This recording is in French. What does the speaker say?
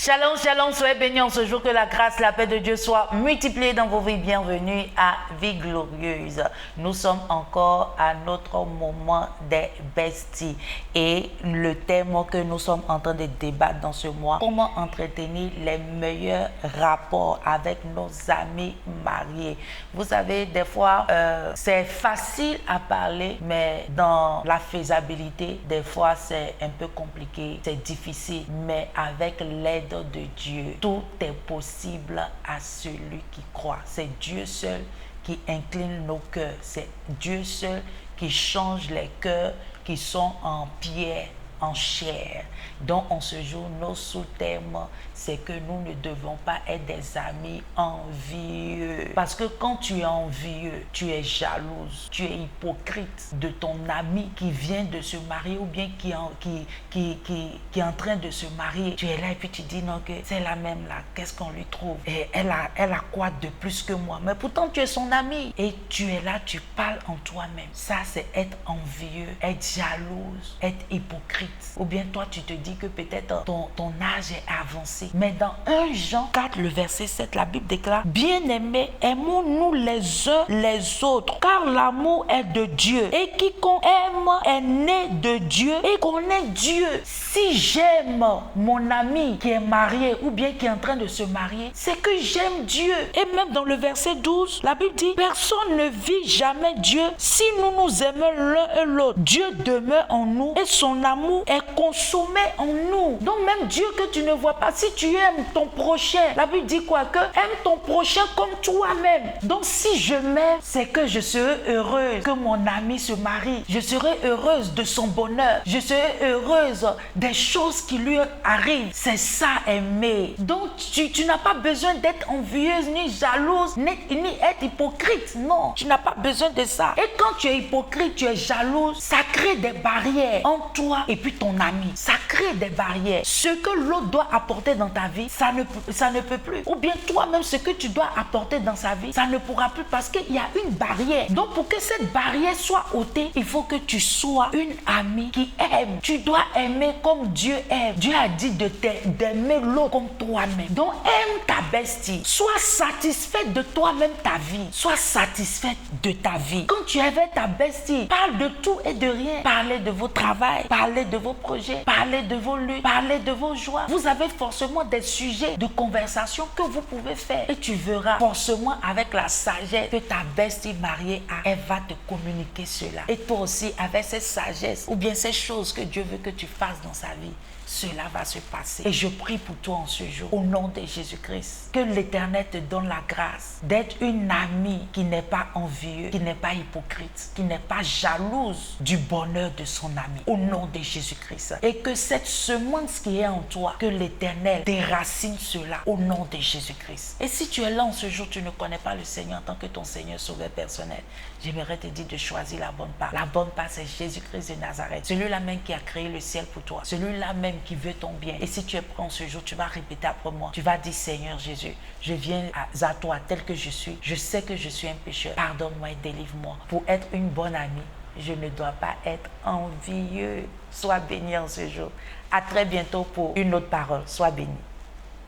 Shalom, shalom, soyez bénis en ce jour, que la grâce, la paix de Dieu soit multipliée dans vos vies. Bienvenue à Vie Glorieuse. Nous sommes encore à notre moment des besties et le thème que nous sommes en train de débattre dans ce mois, comment entretenir les meilleurs rapports avec nos amis mariés. Vous savez, des fois, c'est facile à parler, mais dans la faisabilité, des fois, c'est un peu compliqué, c'est difficile, mais avec l'aide de Dieu, tout est possible à celui qui croit. C'est Dieu seul qui incline nos cœurs. C'est Dieu seul qui change les cœurs qui sont en pierre, en chair. Donc, en ce jour, nos sous-thèmes, c'est que nous ne devons pas être des amis envieux. Parce que quand tu es envieux, tu es jalouse, tu es hypocrite de ton ami qui vient de se marier ou bien qui est en train de se marier. Tu es là et puis tu dis non, que c'est la même là, qu'est-ce qu'on lui trouve? Et elle a quoi de plus que moi? Mais pourtant, tu es son ami. Et tu es là, tu parles en toi-même. Ça, c'est être envieux, être jalouse, être hypocrite. Ou bien toi, tu te dis que peut-être ton âge est avancé. Mais dans 1 Jean 4, le verset 7, la Bible déclare: bien-aimés, aimons-nous les uns les autres, car l'amour est de Dieu. Et quiconque aime est né de Dieu et connaît Dieu. Si j'aime mon ami qui est marié ou bien qui est en train de se marier, c'est que j'aime Dieu. Et même dans le verset 12, la Bible dit: personne ne vit jamais Dieu si nous nous aimons l'un et l'autre. Dieu demeure en nous et son amour est consommé en nous. Donc même Dieu que tu ne vois pas, si tu aimes ton prochain, la Bible dit quoi? Que aime ton prochain comme toi-même. Donc si je m'aime, c'est que je serai heureuse que mon ami se marie. Je serai heureuse de son bonheur. Je serai heureuse des choses qui lui arrivent. C'est ça, aimer. Donc tu n'as pas besoin d'être envieuse, ni jalouse, ni être hypocrite. Non, tu n'as pas besoin de ça. Et quand tu es hypocrite, tu es jalouse, ça crée des barrières entre toi et puis ton ami. Ça crée des barrières. Ce que l'autre doit apporter dans ta vie, ça ne peut plus. Ou bien toi-même, ce que tu dois apporter dans sa vie, ça ne pourra plus parce qu'il y a une barrière. Donc pour que cette barrière soit ôtée, il faut que tu sois une amie qui aime. Tu dois aimer comme Dieu aime. Dieu a dit d'aimer l'autre comme toi-même. Donc aime ta bestie. Sois satisfaite de toi-même ta vie. Sois satisfaite de ta vie. Quand tu es avec ta bestie, parle de tout et de rien. Parlez de votre travail, parlez de vos projets, parlez de vos luttes, parlez de vos joies. Vous avez forcément des sujets de conversation que vous pouvez faire. Et tu verras forcément avec la sagesse que ta bestie mariée a, elle va te communiquer cela. Et toi aussi, avec cette sagesse ou bien ces choses que Dieu veut que tu fasses dans sa vie, cela va se passer. Et je prie pour toi en ce jour, au nom de Jésus-Christ, que l'Éternel te donne la grâce d'être une amie qui n'est pas envieuse, qui n'est pas hypocrite, qui n'est pas jalouse du bonheur de son ami, au nom de Jésus-Christ. Et que cette semence qui est en toi, que l'Éternel déracine cela, au nom de Jésus-Christ. Et si tu es là en ce jour, tu ne connais pas le Seigneur en tant que ton Seigneur sauveur personnel, j'aimerais te dire de choisir la bonne part. La bonne part, c'est Jésus-Christ de Nazareth, celui-là même qui a créé le ciel pour toi, celui-là même qui veut ton bien. Et si tu es prêt en ce jour, tu vas répéter après moi. Tu vas dire: Seigneur Jésus, je viens à toi tel que je suis. Je sais que je suis un pécheur. Pardonne-moi et délivre-moi. Pour être une bonne amie, je ne dois pas être envieux. Sois béni en ce jour. À très bientôt pour une autre parole. Sois béni.